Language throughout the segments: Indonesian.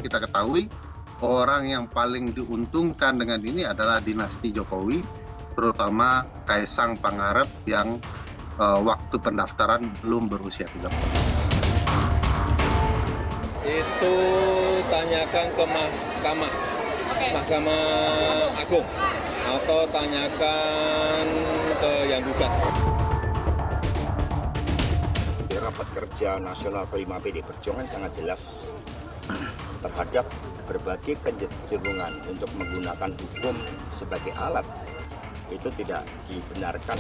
kita ketahui orang yang paling diuntungkan dengan ini adalah dinasti Jokowi, terutama Kaisang Pangarep yang waktu pendaftaran belum berusia 30. Itu tanyakan ke Mahkamah Agung atau tanyakan ke yang gugat. Rapat kerja nasional kelima PD Perjuangan sangat jelas terhadap berbagai kecenderungan untuk menggunakan hukum sebagai alat itu tidak dibenarkan.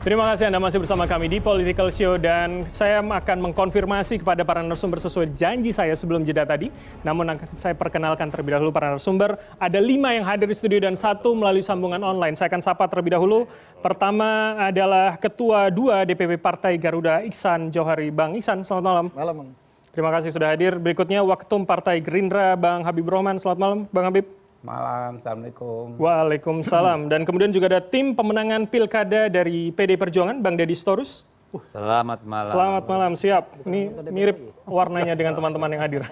Terima kasih Anda masih bersama kami di Political Show dan saya akan mengkonfirmasi kepada para narasumber sesuai janji saya sebelum jeda tadi. Namun akan saya perkenalkan terlebih dahulu para narasumber. Ada 5 yang hadir di studio dan 1 melalui sambungan online. Saya akan sapa terlebih dahulu. Pertama adalah Ketua 2 DPP Partai Garuda Ihsan Johari. Bang Ihsan, selamat malam. Malam, Bang. Terima kasih sudah hadir. Berikutnya Waketum Partai Gerindra Bang Habib Rohman. Selamat malam, Bang Habib. Malam, Assalamualaikum. Waalaikumsalam. Dan kemudian juga ada tim pemenangan Pilkada dari PD Perjuangan, Bang Deddy Storus. Selamat malam. Selamat malam, siap. Ini mirip warnanya dengan teman-teman yang hadir.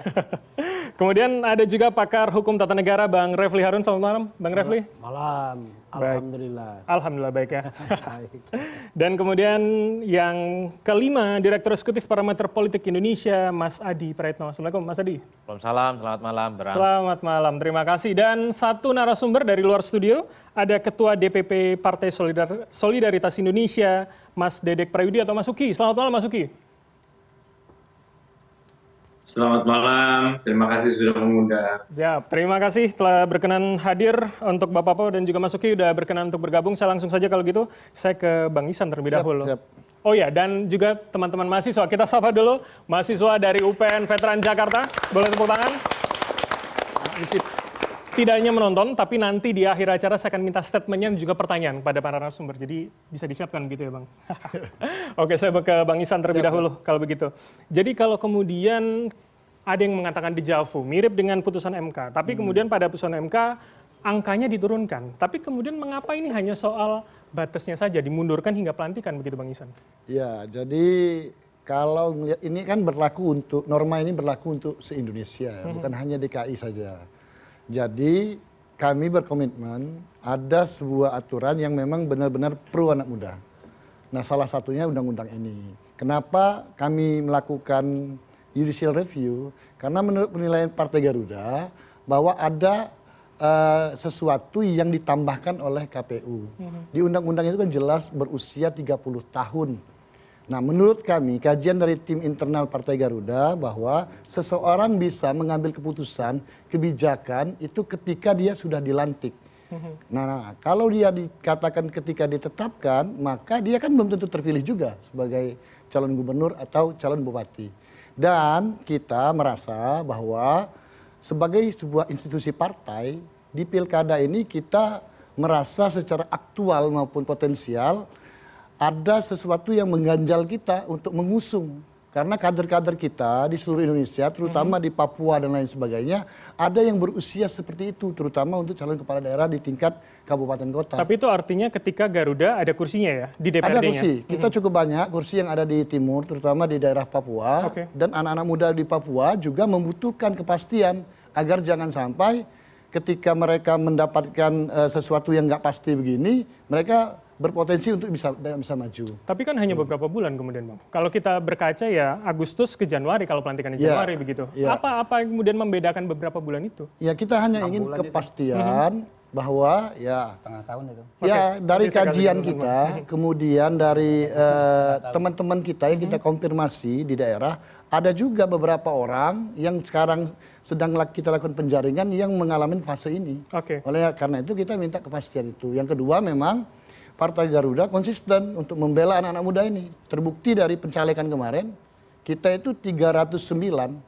Kemudian ada juga pakar hukum tata negara Bang Refli Harun. Selamat malam, Bang Refli. Malam, alhamdulillah. Alhamdulillah baik ya. Dan kemudian yang kelima, Direktur Eksekutif Parameter Politik Indonesia, Mas Adi Praetno. Assalamualaikum, Mas Adi. Waalaikumsalam, selamat malam. Bram. Selamat malam, terima kasih. Dan satu narasumber dari luar studio, ada Ketua DPP Partai Solidaritas Indonesia, Mas Dedek Prayudi atau Mas Uki. Selamat malam, Mas Uki. Selamat malam, terima kasih sudah mengundang. Siap, terima kasih telah berkenan hadir untuk Bapak-Bapak dan juga Mas Uki sudah berkenan untuk bergabung. Saya langsung saja kalau gitu, saya ke Bang Ihsan terlebih dahulu. Siap. Oh ya, dan juga teman-teman mahasiswa, kita sapa dulu mahasiswa dari UPN Veteran Jakarta. Boleh tepuk tangan? Tidak hanya menonton, tapi nanti di akhir acara saya akan minta statementnya dan juga pertanyaan kepada para narasumber. Jadi bisa disiapkan gitu ya Bang. Oke, saya ke Bang Ihsan terlebih dahulu kalau begitu. Jadi kalau kemudian ada yang mengatakan dejavu, mirip dengan putusan MK. Tapi kemudian pada putusan MK angkanya diturunkan. Tapi kemudian mengapa ini hanya soal batasnya saja, dimundurkan hingga pelantikan begitu Bang Ihsan? Ya, jadi kalau ini kan berlaku untuk, norma ini berlaku untuk se-Indonesia, bukan hanya DKI saja. Jadi kami berkomitmen ada sebuah aturan yang memang benar-benar pro anak muda. Nah salah satunya undang-undang ini. Kenapa kami melakukan judicial review? Karena menurut penilaian Partai Garuda bahwa ada sesuatu yang ditambahkan oleh KPU. Di undang-undang itu kan jelas berusia 30 tahun. Nah menurut kami kajian dari tim internal Partai Garuda bahwa seseorang bisa mengambil keputusan kebijakan itu ketika dia sudah dilantik. Nah kalau dia dikatakan ketika ditetapkan maka dia kan belum tentu terpilih juga sebagai calon gubernur atau calon bupati. Dan kita merasa bahwa sebagai sebuah institusi partai di pilkada ini kita merasa secara aktual maupun potensial ada sesuatu yang mengganjal kita untuk mengusung. Karena kader-kader kita di seluruh Indonesia, terutama di Papua dan lain sebagainya, ada yang berusia seperti itu, terutama untuk calon kepala daerah di tingkat kabupaten kota. Tapi itu artinya ketika Garuda ada kursinya ya di DPRD-nya? Ada kursi, kita cukup banyak kursi yang ada di timur, terutama di daerah Papua. Dan anak-anak muda di Papua juga membutuhkan kepastian agar jangan sampai ketika mereka mendapatkan sesuatu yang nggak pasti begini, mereka berpotensi untuk bisa maju. Tapi kan hanya beberapa bulan kemudian Bang. Kalau kita berkaca ya Agustus ke Januari kalau pelantikan di Januari begitu. Apa yang kemudian membedakan beberapa bulan itu? Ya kita hanya ingin kepastian bahwa ya setengah tahun itu. Ya dari kajian kita, kemudian dari teman-teman kita yang kita konfirmasi di daerah, ada juga beberapa orang yang sekarang sedang kita lakukan penjaringan yang mengalami fase ini. Oleh karena itu kita minta kepastian itu. Yang kedua memang Partai Garuda konsisten untuk membela anak-anak muda ini. Terbukti dari pencalekan kemarin, kita itu 309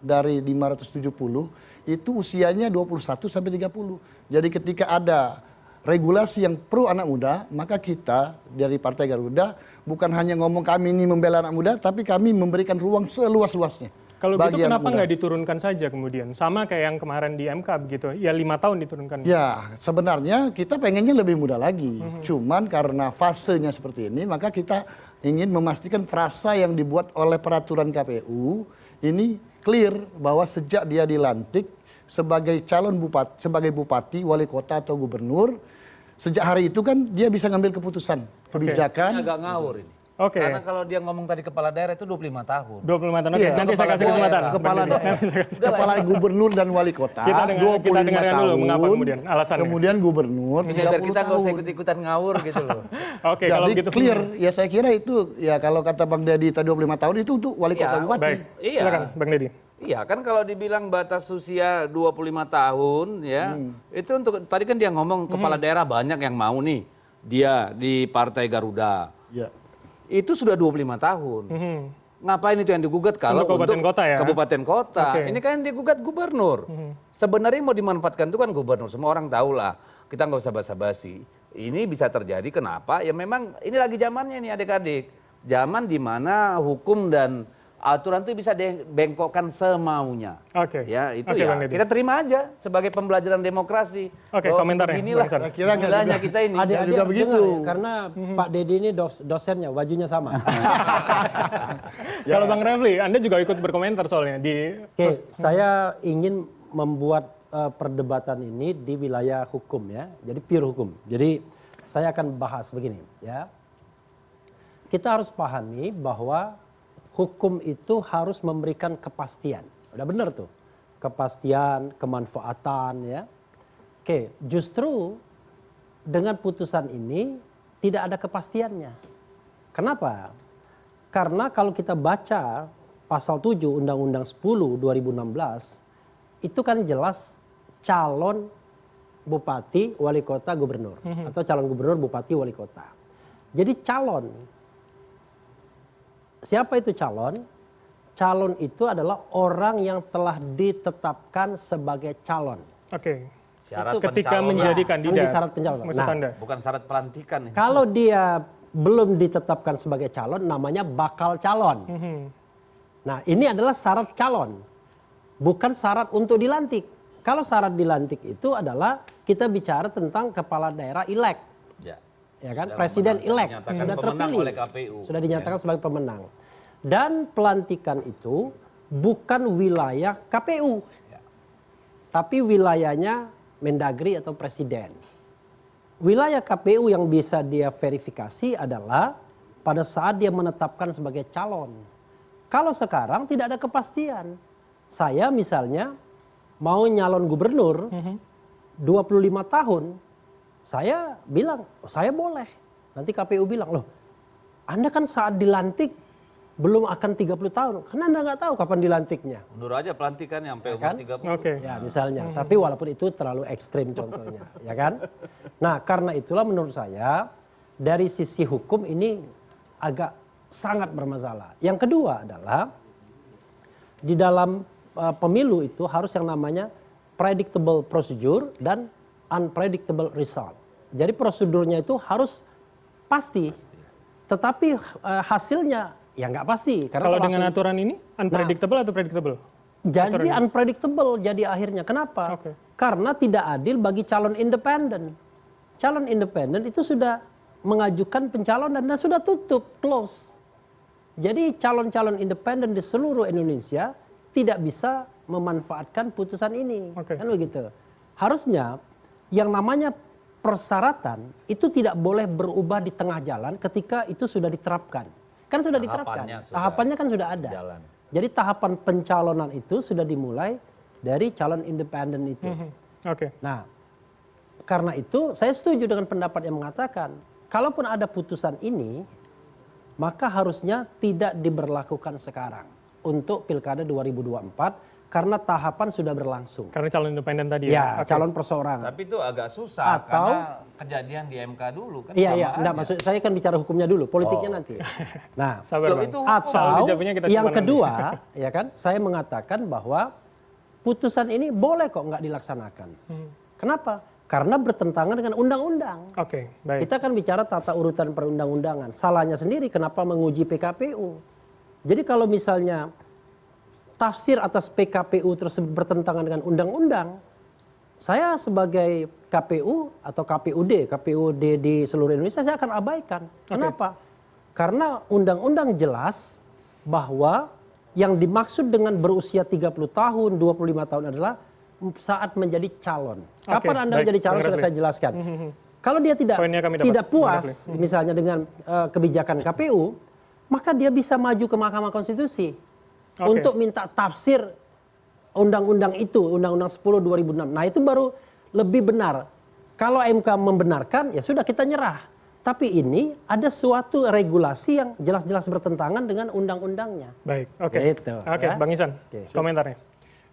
dari 570, itu usianya 21 sampai 30. Jadi ketika ada regulasi yang pro anak muda, maka kita dari Partai Garuda bukan hanya ngomong kami ini membela anak muda, tapi kami memberikan ruang seluas-luasnya Kalau gitu bagi yang kenapa muda. nggak diturunkan saja kemudian? Sama kayak yang kemarin di MK begitu, ya 5 tahun diturunkan. Ya, sebenarnya kita pengennya lebih muda lagi. Cuman karena fasenya seperti ini, maka kita ingin memastikan frasa yang dibuat oleh peraturan KPU ini clear bahwa sejak dia dilantik sebagai calon bupati, sebagai bupati, wali kota atau gubernur, sejak hari itu kan dia bisa ngambil keputusan, kebijakan. Ini agak ngawur ini. Oke. Karena kalau dia ngomong tadi kepala daerah itu 25 tahun. 25 tahun. Oke, Iya. nanti saya kasih kesempatan. Kepala Bang Deddy. daerah, kepala gubernur dan wali kota, Kita 25 dengarkan dulu tahun, mengapa kemudian alasannya. kemudian gubernur Biar 30 kita nggak usah tahun. ikut-ikutan ngawur gitu loh. Oke, kalau Jadi begitu clear, ya saya kira itu, ya kalau kata Bang Deddy tadi 25 tahun itu untuk wali kota Iya, bupati. Baik, Iya. silakan Bang Deddy. Iya kan kalau dibilang batas usia 25 tahun ya, itu untuk tadi kan dia ngomong kepala daerah banyak yang mau nih. Dia di Partai Garuda. Ya. Itu sudah 25 tahun. Ngapain itu yang digugat kalau Untuk kabupaten kota ya? kabupaten kota. Oke. Ini kan yang digugat gubernur. Sebenarnya mau dimanfaatkan itu kan gubernur. Semua orang tahu lah. Kita nggak usah basa-basi. Ini bisa terjadi kenapa? Ya memang ini lagi zamannya nih adik-adik. Zaman di mana hukum dan aturan itu bisa dibengkokkan semaunya. Oke. Ya itu Oke, ya Bang Deddy. kita terima aja sebagai pembelajaran demokrasi. Oke, Bahwa komentarnya, inilah Bang Isan. Saya kira nggak gilanya juga. kita ini. Adik-adik juga harus begitu. dengar ya, karena Pak Deddy ini dosennya, wajunya sama. Kalau Bang Refli, Anda juga ikut berkomentar soalnya di Oke, saya ingin membuat perdebatan ini di wilayah hukum ya, jadi pure hukum. Jadi saya akan bahas begini ya. Kita harus pahami bahwa hukum itu harus memberikan kepastian. Udah benar tuh. Kepastian, kemanfaatan ya. Oke, justru dengan putusan ini tidak ada kepastiannya. Kenapa? Karena kalau kita baca pasal 7 Undang-Undang 10 2016 itu kan jelas calon bupati, wali kota, gubernur atau calon gubernur, bupati, wali kota. Jadi calon. Siapa itu calon? Calon itu adalah orang yang telah ditetapkan sebagai calon. Oke. Syarat Ketika pencalonan. menjadi Ini kandidat. syarat pencalonan. Maksud Nah, Anda? Bukan syarat pelantikan. kalau dia belum ditetapkan sebagai calon, namanya bakal calon. Nah, ini adalah syarat calon, bukan syarat untuk dilantik. Kalau syarat dilantik itu adalah kita bicara tentang kepala daerah elect, ya kan? Sudah Presiden elect dinyatakan sudah pemenang terpilih, oleh KPU. sudah dinyatakan sebagai pemenang. Dan pelantikan itu bukan wilayah KPU, tapi wilayahnya Mendagri atau Presiden. Wilayah KPU yang bisa dia verifikasi adalah pada saat dia menetapkan sebagai calon. Kalau sekarang tidak ada kepastian. Saya misalnya mau nyalon gubernur 25 tahun, saya bilang, oh, saya boleh. Nanti KPU bilang, loh Anda kan saat dilantik belum akan 30 tahun. Karena Anda nggak tahu kapan dilantiknya. Mundur aja pelantikan sampai umur kan? 30. Oke. Ya misalnya, tapi walaupun itu terlalu ekstrim contohnya, ya kan? Nah karena itulah menurut saya dari sisi hukum ini agak sangat bermasalah. Yang kedua adalah di dalam pemilu itu harus yang namanya predictable procedure dan unpredictable result. Jadi prosedurnya itu harus pasti, tetapi hasilnya ya nggak pasti. Karena Kalau dengan hasil- aturan ini unpredictable atau predictable? jadi unpredictable jadi akhirnya. Kenapa? Oke. Karena tidak adil bagi calon independen. Calon independen itu sudah mengajukan pencalonan dan sudah tutup, close. Jadi calon-calon independen di seluruh Indonesia tidak bisa memanfaatkan putusan ini. Oke. Kan begitu. Harusnya yang namanya persyaratan itu tidak boleh berubah di tengah jalan ketika itu sudah diterapkan. Kan sudah diterapkan. Tahapannya sudah Tahapannya kan sudah ada. jalan. Jadi tahapan pencalonan itu sudah dimulai dari calon independen itu. Oke. Nah, karena itu saya setuju dengan pendapat yang mengatakan, kalaupun ada putusan ini, maka harusnya tidak diberlakukan sekarang untuk Pilkada 2024 karena tahapan sudah berlangsung. Karena calon independen tadi Ya, Oke. calon perseorangan. Tapi itu agak susah Atau- karena kejadian di MK dulu kan. Iya, sama iya, enggak aja. maksud saya kan bicara hukumnya dulu, politiknya nanti. Nah, Sabar, Loh, Bang. itu Soal atau dijawabnya kita yang simpan kedua, ya kan, saya mengatakan bahwa putusan ini boleh kok nggak dilaksanakan. Kenapa? Karena bertentangan dengan undang-undang. Oke, baik. Kita kan bicara tata urutan perundang-undangan. Salahnya sendiri kenapa menguji PKPU. Jadi kalau misalnya tafsir atas PKPU tersebut bertentangan dengan undang-undang, saya sebagai KPU atau KPUD di seluruh Indonesia saya akan abaikan. Kenapa? Karena undang-undang jelas bahwa yang dimaksud dengan berusia 30 tahun, 25 tahun adalah saat menjadi calon. Kapan Anda menjadi calon sudah saya jelaskan. Kalau dia tidak puas misalnya dengan kebijakan KPU, maka dia bisa maju ke Mahkamah Konstitusi untuk minta tafsir undang-undang itu, Undang-Undang 10 2006. Nah, itu baru lebih benar. Kalau MK membenarkan, ya sudah kita nyerah. Tapi ini ada suatu regulasi yang jelas-jelas bertentangan dengan undang-undangnya. Baik, oke. Gitu, Oke, ya. Bang Ihsan, komentarnya.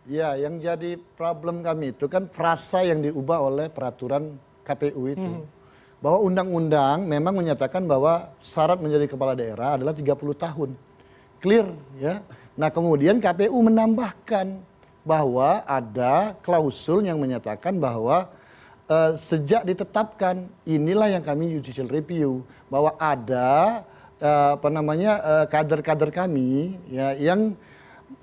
Ya, yang jadi problem kami itu kan frasa yang diubah oleh peraturan KPU itu. Bahwa undang-undang memang menyatakan bahwa syarat menjadi kepala daerah adalah 30 tahun. Clear, ya. Nah, kemudian KPU menambahkan bahwa ada klausul yang menyatakan bahwa sejak ditetapkan, inilah yang kami judicial review, bahwa ada kader-kader kami ya, yang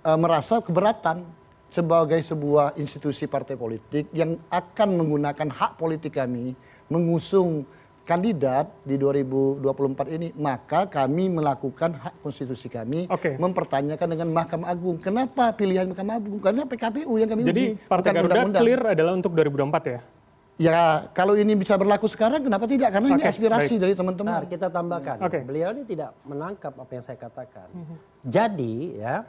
merasa keberatan sebagai sebuah institusi partai politik yang akan menggunakan hak politik kami mengusung kandidat di 2024 ini, maka kami melakukan hak konstitusi kami, mempertanyakan dengan Mahkamah Agung. Kenapa pilihan Mahkamah Agung? Karena PKPU yang kami Jadi Partai Garuda clear adalah untuk 2024 ya? Ya, kalau ini bisa berlaku sekarang, kenapa tidak? Karena ini aspirasi dari teman-teman. Nah, kita tambahkan, beliau ini tidak menangkap apa yang saya katakan. Jadi ya,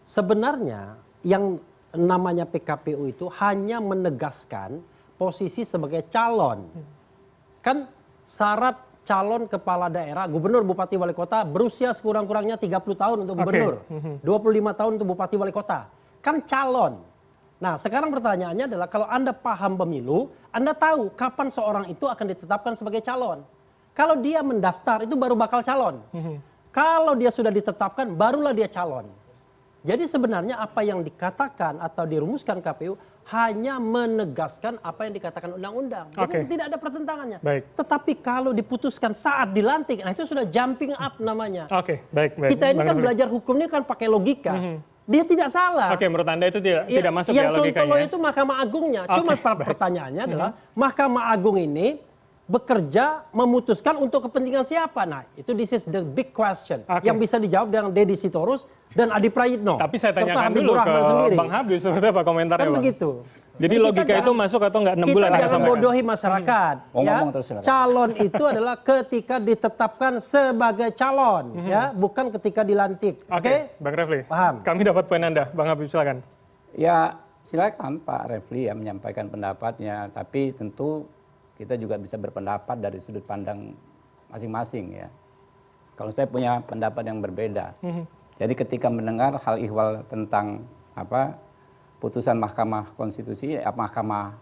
sebenarnya yang namanya PKPU itu hanya menegaskan posisi sebagai calon. Kan syarat calon kepala daerah, gubernur, bupati, wali kota berusia sekurang-kurangnya 30 tahun untuk gubernur, 25 tahun untuk bupati, wali kota. Kan calon. Nah, sekarang pertanyaannya adalah kalau Anda paham pemilu, Anda tahu kapan seorang itu akan ditetapkan sebagai calon. Kalau dia mendaftar itu baru bakal calon. Kalau dia sudah ditetapkan barulah dia calon. Jadi sebenarnya apa yang dikatakan atau dirumuskan KPU hanya menegaskan apa yang dikatakan undang-undang. Jadi tidak ada pertentangannya. Tetapi kalau diputuskan saat dilantik, nah itu sudah jumping up namanya. Kita ini kan belajar hukum ini kan pakai logika. Dia tidak salah. Menurut Anda itu tidak masuk ya logikanya? Yang Sontolo itu Mahkamah Agungnya. Cuma pertanyaannya adalah Mahkamah Agung ini bekerja memutuskan untuk kepentingan siapa? Nah, itu this is the big question yang bisa dijawab dengan Deddy Sitorus dan Adi Prayitno. Tapi saya tanyakan dulu ke Bang Habib seperti apa komentarnya, Bang? Begitu. Jadi logika itu masuk atau enggak 6 bulan? Kita jangan bodohi masyarakat. Ya. Calon itu adalah ketika ditetapkan sebagai calon, ya, bukan ketika dilantik. Oke, Bang Refli. Paham. Kami dapat poin Anda, Bang Habib silakan. Ya, silakan Pak Refli ya menyampaikan pendapatnya, tapi tentu kita juga bisa berpendapat dari sudut pandang masing-masing ya. Kalau saya punya pendapat yang berbeda. Jadi ketika mendengar hal ihwal tentang putusan Mahkamah Konstitusi, Mahkamah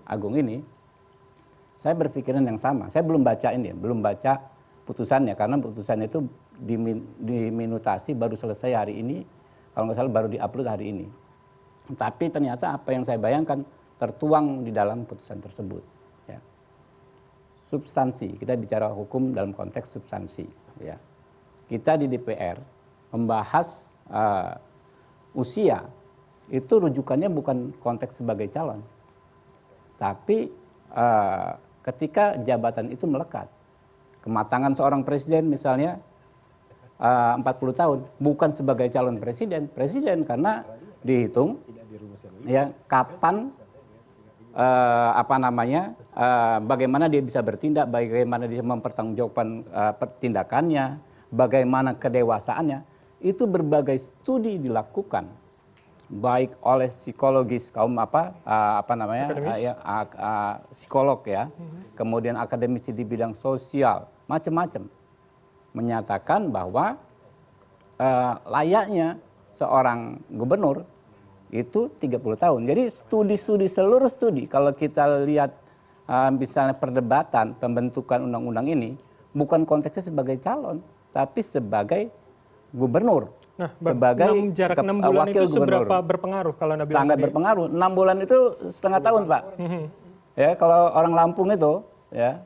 Agung ini, saya berpikiran yang sama. Saya belum baca ini, belum baca putusannya karena putusannya itu diminutasi baru selesai hari ini, kalau nggak salah baru diupload hari ini. Tapi ternyata apa yang saya bayangkan tertuang di dalam putusan tersebut. Ya. Substansi, kita bicara hukum dalam konteks substansi. Ya. Kita di DPR membahas usia, itu rujukannya bukan konteks sebagai calon. Tapi ketika jabatan itu melekat, kematangan seorang presiden misalnya 40 tahun, bukan sebagai calon presiden karena dihitung ya kapan bagaimana dia bisa bertindak, bagaimana dia mempertanggungjawabkan tindakannya, bagaimana kedewasaannya, itu berbagai studi dilakukan baik oleh psikologis psikolog ya, kemudian akademisi di bidang sosial, macam-macam menyatakan bahwa layaknya seorang gubernur itu 30 tahun. Jadi seluruh studi kalau kita lihat misalnya perdebatan pembentukan undang-undang ini bukan konteksnya sebagai calon, tapi sebagai gubernur. Nah, sebagai jarak 6 bulan itu seberapa berpengaruh kalau Anda bilang? Sangat berpengaruh. 6 bulan itu setengah tahun, Pak. Ya, kalau orang Lampung itu ya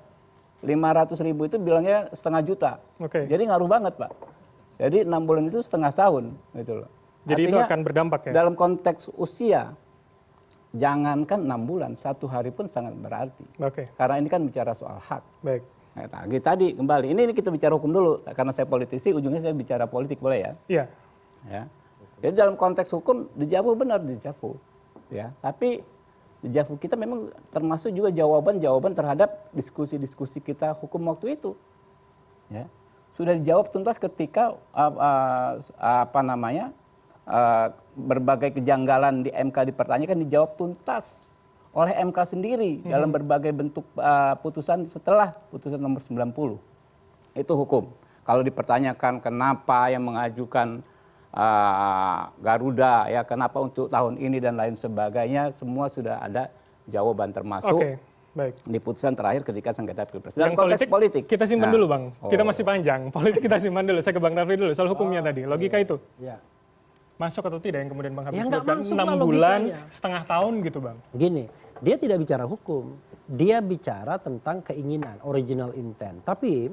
500.000 itu bilangnya setengah juta. Jadi ngaruh banget, Pak. Jadi 6 bulan itu setengah tahun gitu loh. Jadi itu Artinya, akan berdampak ya? dalam konteks usia, jangankan 6 bulan, 1 hari pun sangat berarti. Oke, Karena ini kan bicara soal hak. baik. Nah, tadi kembali, ini kita bicara hukum dulu, karena saya politisi, ujungnya saya bicara politik, boleh ya? Iya, Ya. Jadi dalam konteks hukum, dejavu benar dejavu. Ya. Tapi dejavu kita memang termasuk juga jawaban-jawaban terhadap diskusi-diskusi kita hukum waktu itu. Ya. Sudah dijawab tuntas ketika berbagai kejanggalan di MK dipertanyakan, dijawab tuntas oleh MK sendiri dalam berbagai bentuk putusan setelah putusan nomor 90. Itu hukum. Kalau dipertanyakan kenapa yang mengajukan Garuda, ya kenapa untuk tahun ini dan lain sebagainya, semua sudah ada jawaban, termasuk oke, baik. di putusan terakhir ketika sengketa pilpres. Yang Dalam konteks politik, kita simpan Nah, dulu Bang, kita oh. masih panjang. Politik kita simpan dulu, saya ke Bang Rafli dulu, soal hukumnya tadi, logika itu. Ya. Masuk atau tidak yang kemudian Bang Habib Ya, nggak sebutkan, masuk 6 lah bulan, logikanya. setengah tahun gitu Bang. Gini, dia tidak bicara hukum, dia bicara tentang keinginan, original intent. Tapi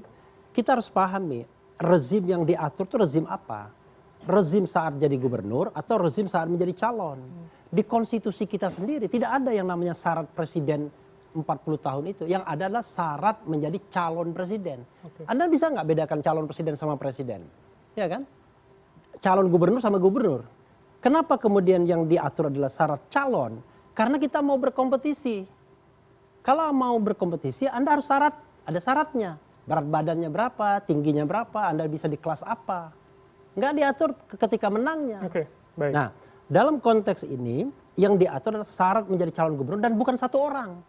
kita harus pahami, rezim yang diatur itu rezim apa? Rezim saat jadi gubernur atau rezim saat menjadi calon? Di konstitusi kita sendiri tidak ada yang namanya syarat presiden 40 tahun itu. Yang ada adalah syarat menjadi calon presiden. Anda bisa nggak bedakan calon presiden sama presiden? Ya kan? Calon gubernur sama gubernur. Kenapa kemudian yang diatur adalah syarat calon? Karena kita mau berkompetisi. Kalau mau berkompetisi, Anda harus ada syaratnya. Berat badannya berapa, tingginya berapa, Anda bisa di kelas apa. Nggak diatur ketika menangnya. Oke, baik. Nah, dalam konteks ini, yang diatur adalah syarat menjadi calon gubernur dan bukan satu orang.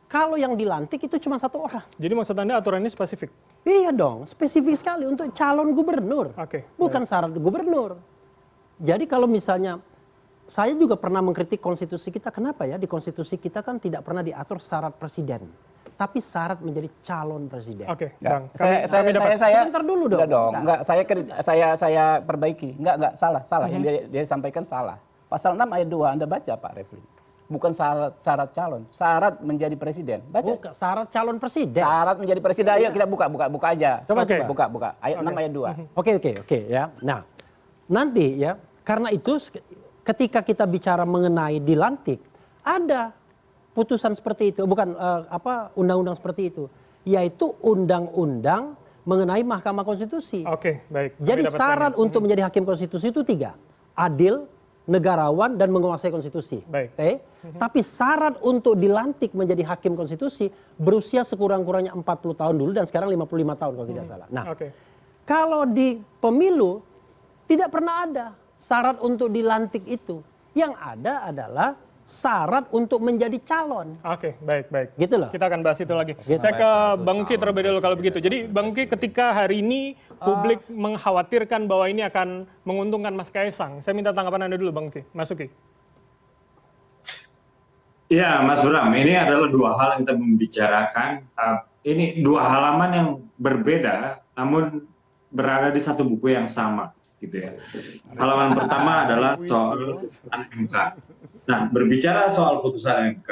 Kalau yang dilantik itu cuma satu orang. Jadi maksud Anda aturan ini spesifik? Iya dong, spesifik sekali untuk calon gubernur. Oke, Bukan syarat gubernur. Jadi kalau misalnya, saya juga pernah mengkritik konstitusi kita. Kenapa ya? Di konstitusi kita kan tidak pernah diatur syarat presiden. Tapi syarat menjadi calon presiden. Oke, Ya, Bang. Kami dapat. Sebentar dulu dong. Enggak dong, Sebentar. enggak, saya perbaiki. Enggak, salah. Yang dia sampaikan salah. Pasal 6 ayat 2 Anda baca Pak Refli. Bukan syarat calon, syarat menjadi presiden. Baca. Bukan, syarat calon presiden. Syarat menjadi presiden. Ayo kita buka aja. Coba, Oke. coba. Buka. Ayat 6 ayat 2. Oke ya. Nah, nanti ya, karena itu ketika kita bicara mengenai dilantik, ada putusan seperti itu, bukan undang-undang seperti itu, yaitu undang-undang mengenai Mahkamah Konstitusi. Oke, baik. Kami Jadi dapat syarat poinnya. untuk menjadi hakim konstitusi itu 3. Adil, negarawan, dan menguasai konstitusi. Baik. Oke? Tapi syarat untuk dilantik menjadi hakim konstitusi berusia sekurang-kurangnya 40 tahun dulu dan sekarang 55 tahun kalau tidak salah. Nah, Oke. kalau di pemilu tidak pernah ada syarat untuk dilantik itu. Yang ada adalah syarat untuk menjadi calon. Oke, baik. Gitu loh. Kita akan bahas itu lagi. Gitu. Saya ke Bang Uki terlebih dahulu kalau begitu. Jadi Bang Uki, ketika hari ini publik mengkhawatirkan bahwa ini akan menguntungkan Mas Kaisang, saya minta tanggapan Anda dulu Bang Uki. Mas Uki. Ya, Mas Bram, ini adalah dua hal yang kita membicarakan. Ini dua halaman yang berbeda, namun berada di satu buku yang sama, gitu ya. Halaman pertama adalah soal putusan MK. Nah, berbicara soal putusan MK,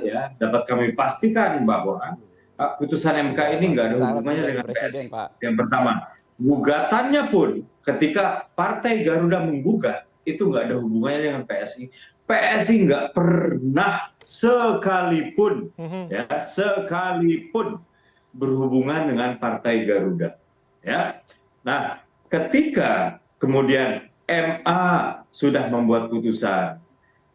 ya, dapat kami pastikan bahwa putusan MK ini nggak ada hubungannya dengan PSI. Yang pertama, gugatannya pun ketika Partai Garuda menggugat itu nggak ada hubungannya dengan PSI. PSI nggak pernah sekalipun berhubungan dengan Partai Garuda. Ya, nah ketika kemudian MA sudah membuat putusan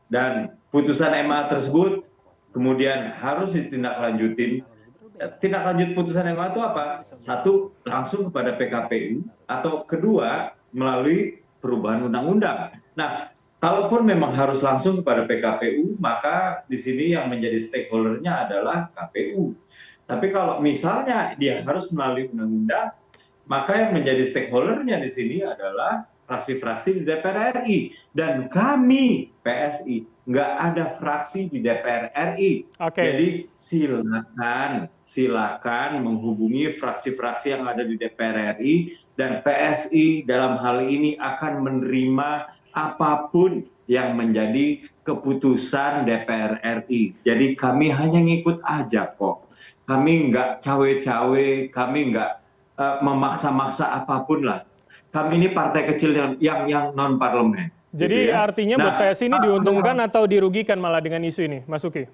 dan putusan MA tersebut kemudian harus ditindaklanjutin. Tindak lanjut putusan MA itu apa? Satu, langsung kepada PKPU, atau kedua melalui perubahan undang-undang. Nah, kalaupun memang harus langsung kepada PKPU, maka di sini yang menjadi stakeholder-nya adalah KPU. Tapi kalau misalnya dia harus melalui undang-undang, maka yang menjadi stakeholder-nya di sini adalah fraksi-fraksi di DPR RI. Dan kami, PSI, nggak ada fraksi di DPR RI. Jadi silakan menghubungi fraksi-fraksi yang ada di DPR RI, dan PSI dalam hal ini akan menerima apapun yang menjadi keputusan DPR RI. Jadi kami hanya ngikut aja kok. Kami nggak cawe-cawe, kami nggak memaksa-maksa apapun lah. Kami ini partai kecil yang non parlemen. Jadi gitu ya. artinya buat Nah, PSI ini diuntungkan atau dirugikan malah dengan isu ini, Mas Uki?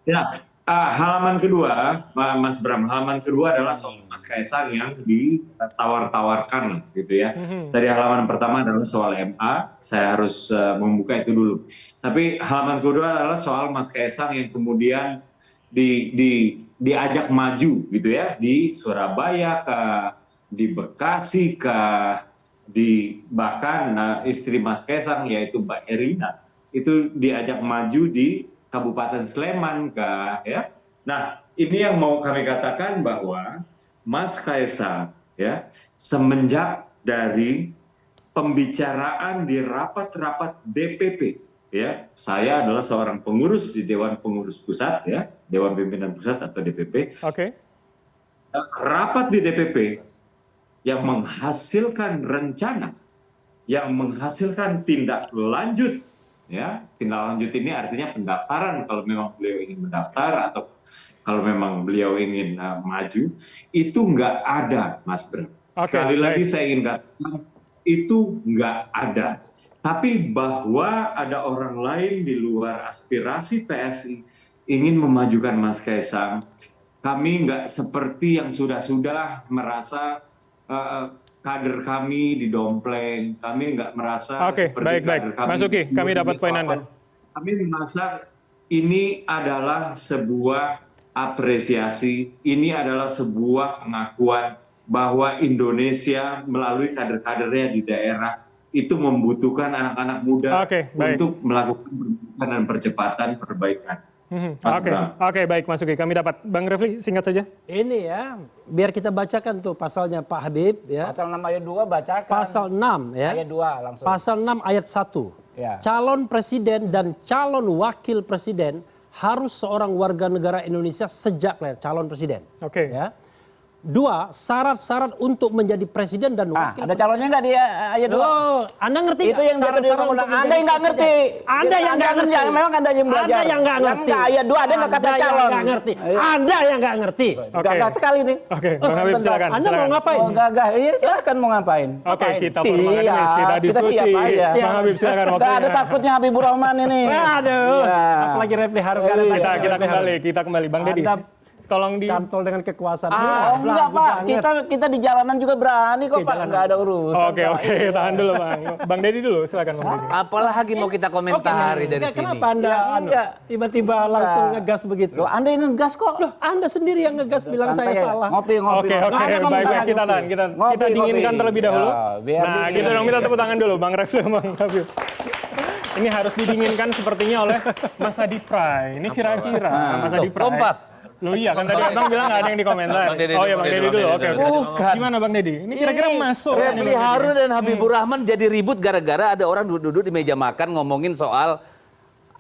Ya, halaman kedua, Mas Bram, halaman kedua adalah soal Mas Kaisang yang ditawar-tawarkan, gitu ya. Dari halaman pertama adalah soal MA, saya harus membuka itu dulu. Tapi halaman kedua adalah soal Mas Kaisang yang kemudian diajak maju, gitu ya, di Surabaya kah, di Bekasi kah, bahkan istri Mas Kaisang yaitu Mbak Erina itu diajak maju di Kabupaten Sleman kah, ya. Nah, ini yang mau kami katakan bahwa Mas Kaisang ya semenjak dari pembicaraan di rapat-rapat DPP ya, saya adalah seorang pengurus di Dewan Pengurus Pusat ya, Dewan Pimpinan Pusat atau DPP. Oke. Rapat di DPP yang menghasilkan rencana, yang menghasilkan tindak lanjut. Ya, tindak lanjut ini artinya pendaftaran kalau memang beliau ingin mendaftar atau kalau memang beliau ingin maju, itu nggak ada, Mas Bram. Sekali lagi saya ingin katakan, itu nggak ada. Tapi bahwa ada orang lain di luar aspirasi PSI ingin memajukan Mas Kaisang, kami nggak seperti yang sudah-sudah merasa kader kami didompleng, kami nggak merasa seperti kader kami. Mas Uki, kami dapat poin Anda. Kami merasa ini adalah sebuah apresiasi, ini adalah sebuah pengakuan bahwa Indonesia melalui kader-kadernya di daerah itu membutuhkan anak-anak muda untuk melakukan perbaikan dan percepatan perbaikan. Oke, baik Mas Uki, kami dapat. Bang Refli, singkat saja. Ini ya, biar kita bacakan tuh pasalnya Pak Habib ya. Pasal 6 ayat 2 bacakan. Pasal 6 ya. Ayat 2 langsung. Pasal 6 ayat 1. Ya. Calon presiden dan calon wakil presiden harus seorang warga negara Indonesia sejak lahir, calon presiden. Oke. Ya. 2, syarat-syarat untuk menjadi presiden dan wakil. Ada calonnya nggak di ayat 2? Oh, Anda ngerti itu yang diatur di undang-undang. Anda yang nggak ngerti. Anda yang nggak ngerti. Memang Anda yang belajar. Anda yang nggak ngerti. Ayat 2 ada nggak kata calon. Anda yang nggak ngerti. Anda yang nggak ngerti. Gagah sekali nih. Oke, Bang Habib silakan. Anda mau ngapain? Oh, gagah. Iya, silakan mau ngapain. Oke, kita diskusi. Bang Habib silakan. Nggak ada takutnya Habibur Rahman ini. Aduh. Apalagi Refli Harun. Kita kembali. Bang Deddy. Tolong cantol dengan kekuasaan. Enggak Pak, kita di jalanan juga berani kok Pak, enggak ada urusan. Oke, tahan dulu Bang. Bang Deddy dulu, silakan Bang Deddy. Apalagi mau kita komentari dari sini. Kenapa Anda tiba-tiba langsung ngegas begitu? Loh, Anda yang ngegas kok. Loh, Anda sendiri yang ngegas bilang saya salah. Ngopi. Oke, baik, kita tahan. Kita dinginkan terlebih dahulu. Nah, kita dong minta tepuk tangan dulu Bang Refli, Bang Habib. Ini harus didinginkan sepertinya oleh Mas Adi Pray. Ini kira-kira Mas Adi Pray. Lompat. Loh iya kan tadi Abang bilang nggak ada yang di komentar. Oh iya Bang Deddy dulu. Oke. Gimana Bang Deddy? Ini kira-kira masuk. Refli Harun dan Habibur Rahman jadi ribut gara-gara ada orang duduk-duduk di meja makan ngomongin soal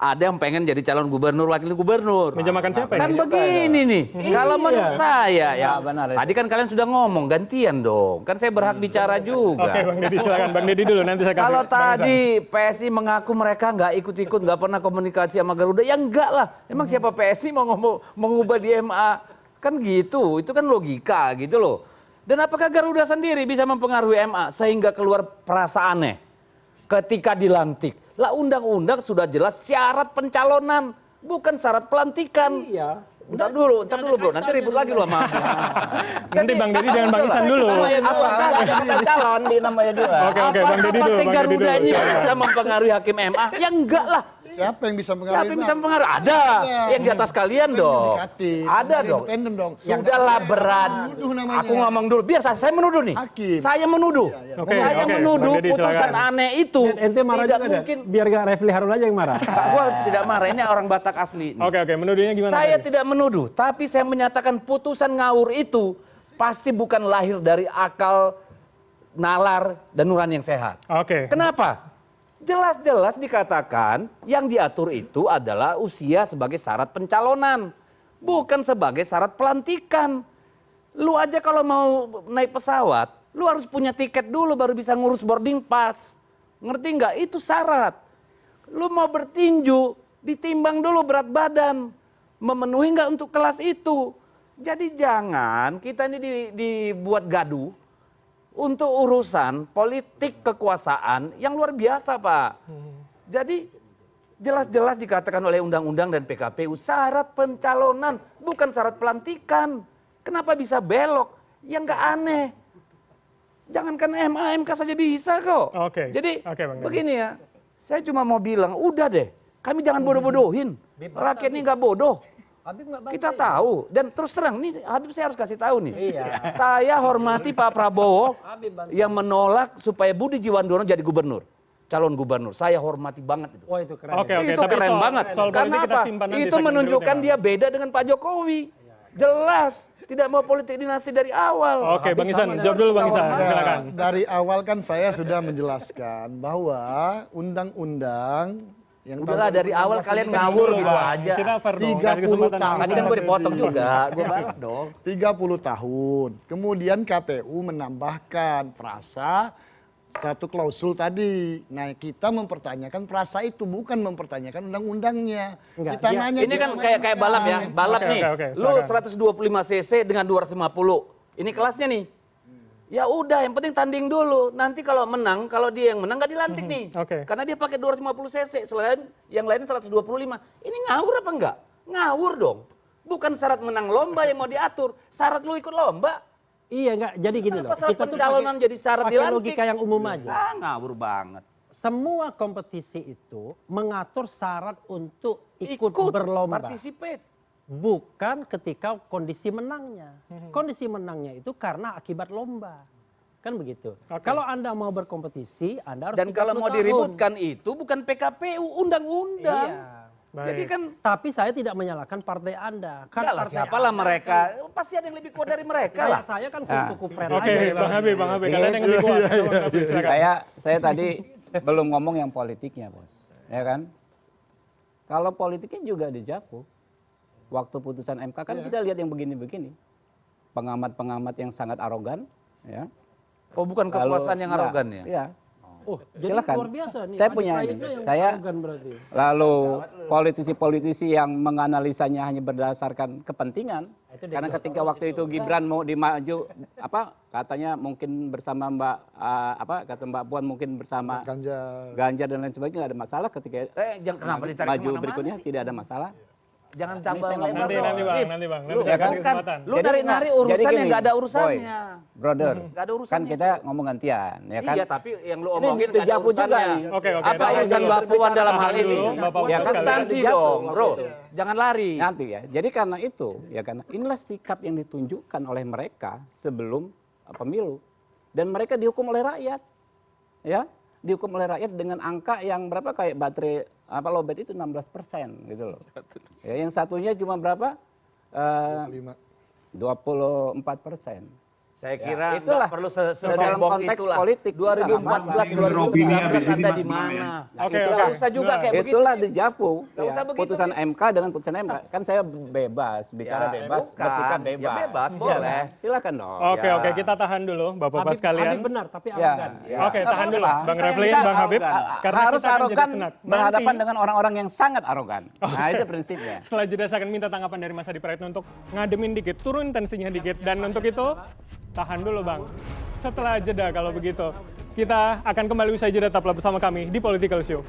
ada yang pengen jadi calon gubernur, wakil gubernur. Meja makan siapa kan ini? begini nih. Kalau menurut saya ya, benar, tadi kan kalian sudah ngomong gantian dong. Kan saya berhak bicara juga. Oke Bang Deddy silakan. Bang Deddy dulu nanti saya kasih. Kalau tadi PSI mengaku mereka nggak ikut-ikut, nggak pernah komunikasi sama Garuda, ya enggak lah. Emang siapa PSI mau mengubah di MA? Kan gitu, itu kan logika gitu loh. Dan apakah Garuda sendiri bisa mempengaruhi MA sehingga keluar perasaannya ketika dilantik? Lah undang-undang sudah jelas syarat pencalonan, bukan syarat pelantikan. Iya. Ntar dulu bro, nanti ribut lagi lu sama nanti Bang Deddy dengan Bang Isan dulu. Apakah ada calon di namanya 2? Oke, Bang Deddy dulu. Apakah Garuda ini bisa mempengaruhi hakim MA? Ya enggak lah. Siapa yang bisa mengaruhi? Siapa yang bisa mempengaruhi? Ada. Yang di atas kalian dong. Ada dong. Independen dong. Sudahlah berat. Aku ngomong dulu. Biar saya menuduh nih. Saya menuduh. Saya menuduh putusan aneh itu. Ente marah juga mungkin. Biar gak Refli Harun aja yang marah. Gua tidak marah. Ini orang Batak asli. Oke, menuduhnya gimana? Saya tidak menuduh, tapi saya menyatakan putusan ngawur itu pasti bukan lahir dari akal, nalar, dan nurani yang sehat. Oke. Kenapa? Jelas-jelas dikatakan yang diatur itu adalah usia sebagai syarat pencalonan, bukan sebagai syarat pelantikan. Lu aja kalau mau naik pesawat, lu harus punya tiket dulu baru bisa ngurus boarding pass. Ngerti nggak? Itu syarat. Lu mau bertinju, ditimbang dulu berat badan, memenuhi nggak untuk kelas itu. Jadi jangan kita ini dibuat gaduh. untuk urusan politik kekuasaan yang luar biasa, Pak. Jadi jelas-jelas dikatakan oleh undang-undang dan PKPU syarat pencalonan bukan syarat pelantikan. Kenapa bisa belok? Ya nggak aneh. Jangankan MA, MK saja bisa kok. Oke. Jadi Oke, Bang Dhani. begini ya, saya cuma mau bilang, udah deh, kami jangan bodoh-bodohin. Rakyat ini nggak bodoh. Habib nggak baca Kita ini. tahu, dan terus terang, nih Habib saya harus kasih tahu nih. Iya. Saya hormati Pak Prabowo Habib bantu. yang menolak supaya Budi Jiwandono jadi gubernur, calon gubernur. Saya hormati banget itu. Wah itu keren. Oke, ya. oke. Itu tapi keren soal- banget. soal Karena politik kita apa? simpan nanti Itu segmen menunjukkan berikutnya, dia beda dengan Pak Jokowi. Jelas, tidak mau politik dinasti dari awal. Oke, Bang Isan, jawab dulu Bang Isan, Ya, silakan. dari awal kan saya sudah menjelaskan bahwa undang-undang yang Udahlah tahun dari awal 2016 kalian ini ngawur kan gitu Bang, aja. Kita fair dong, 30 kasih kesempatan. tahun. Tadi kan gue dipotong juga, gue balas dong. 30 tahun. Kemudian KPU menambahkan frasa satu klausul tadi. Nah, kita mempertanyakan frasa itu, bukan mempertanyakan undang-undangnya. Enggak, Kita dia- nanya Ini kan dia kayak balap ya, balap Oke, nih. oke, Lu silakan. 125 cc dengan 250. Ini kelasnya nih. Ya udah, yang penting tanding dulu. Nanti kalau menang, kalau dia yang menang nggak dilantik nih. Oke. Karena dia pakai 250 cc, selain yang lain 125. Ini ngawur apa enggak? Ngawur dong. Bukan syarat menang lomba yang mau diatur, syarat lu ikut lomba. Iya enggak, jadi gini loh. Apa syarat Kita tuh pencalonan jadi syarat pakai dilantik? logika yang umum aja. Ah, ngawur banget. Semua kompetisi itu mengatur syarat untuk ikut berlomba. Participate. Bukan ketika kondisi menangnya. Kondisi menangnya itu karena akibat lomba. Kan begitu. Oke. Kalau Anda mau berkompetisi, Anda harus Dan kalau 30 mau tahun. diributkan itu bukan PKPU, undang-undang. Iya. Baik. Jadi kan Tapi saya tidak menyalahkan partai Anda. Kan enggak lah, partai siapalah Anda mereka. Pasti ada yang lebih kuat dari mereka lah. Kayak saya kan kupu keren Oke, aja. Bang Habib, kalian yang lebih kuat. Coba, Bang Habib, silakan. Saya tadi belum ngomong yang politiknya, Bos. Ya kan? Kalau politiknya juga dijawab. Waktu putusan MK kan kita lihat yang begini-begini. Pengamat-pengamat yang sangat arogan, ya. Oh, bukan kekuasaan yang Enggak, arogan ya? Iya. Oh, jadi Silakan. luar biasa nih. Saya Adi punya Prayitno ini. yang Saya- arogan berarti. Lalu politisi-politisi yang menganalisanya hanya berdasarkan kepentingan. Karena ketika waktu itu Gibran mau dimaju, katanya mungkin bersama kata Mbak Puan mungkin bersama Ganjar dan lain sebagainya, nggak ada masalah ketika Jangan kenapa ditarik maju kemana-mana berikutnya sih? tidak ada masalah. Jangan Ini tambah saya ngomong. lebar Nanti, dong. nanti Bang, Rip, nanti Bang. Nanti Lu saya kasih kan, kesempatan. lu Jadi nari-nari jadi urusannya gini, nggak ada Boy, urusannya. brother, Nggak ada kan urusannya. kita ngomong gantian, ya kan? Iya, tapi yang lu Ini omongin nggak ada dejavu juga urusannya. nih. Oke, Apa tahan urusan dulu. Mbak Puan dalam hal Tahan ini? dulu, Bapak-Bapak Ya kan, sekalian. Substansi Dejavu dong, bro. gitu. Jangan lari. Nanti ya. Jadi karena itu, ya kan, inilah sikap yang ditunjukkan oleh mereka sebelum pemilu, dan mereka dihukum oleh rakyat, ya, dihukum oleh rakyat dengan angka yang berapa, kayak baterai lowbat itu 16% gitu loh. Ya, yang satunya cuma berapa? 24%. Saya Ya, kira itulah. nggak perlu Dalam sesombong konteks itulah. politik, 2014, Sumber opini habis 2019 ini, Anda Mas di Imam, ya. mana? Oke, itulah. Nggak usah juga kayak begitu. Itulah dejavu, Nggak usah begitu, putusan Dik. MK dengan putusan MK. Kan saya bebas, bicara Ya, bebas, bukan. bersikap Ya, bebas. bebas, Iya, boleh. silakan dong. Oke, Ya. oke, kita tahan dulu, Bapak-Bapak sekalian. Habib benar, tapi Ya, arogan. ya. Oke, Nggak tahan dulu, apa-apa. Bang Kita Refli, Bang Habib. Karena harus kita akan jeda arogan senak. berhadapan Nanti, dengan orang-orang yang sangat arogan. Nah, itu prinsipnya. setelah jeda saya akan minta tanggapan dari Mas Adi Prayitno untuk ngademin dikit, turun tensinya dikit. Dan untuk itu, tahan dulu Bang. Setelah jeda kalau begitu, kita akan kembali usai jeda, tetaplah bersama kami di Political Show.